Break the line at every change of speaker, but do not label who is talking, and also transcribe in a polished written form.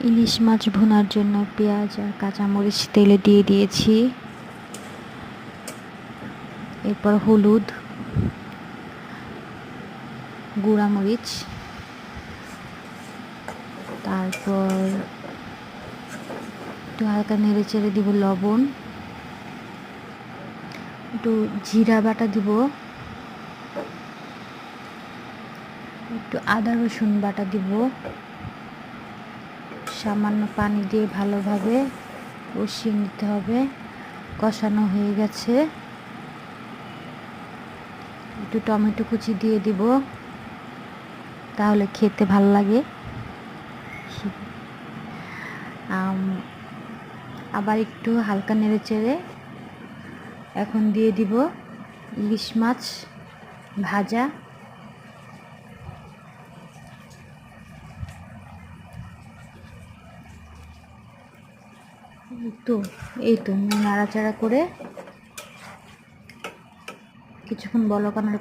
ইলিশ মাছ ভুনার জন্য পেঁয়াজ আর কাঁচামরিচ তেলে দিয়ে দিয়েছি। এরপর হলুদ, গুঁড়ামরিচ, তারপর একটু হালকা নেড়ে চেড়ে দিব লবণ, একটু জিরা বাটা দিব, একটু আদা রসুন বাটা দিব, সামান্য পানি দিয়ে ভালোভাবে কষিয়ে নিতে হবে। কষানো হয়ে গেছে, একটু টমেটো কুচি দিয়ে দিব, তাহলে খেতে ভালো লাগে। আবার একটু হালকা নেড়ে চেড়ে এখন দিয়ে দিব ইলিশ মাছ ভাজা। এই তো নাড়াচাড়া করে কিছুক্ষণ বলক আনার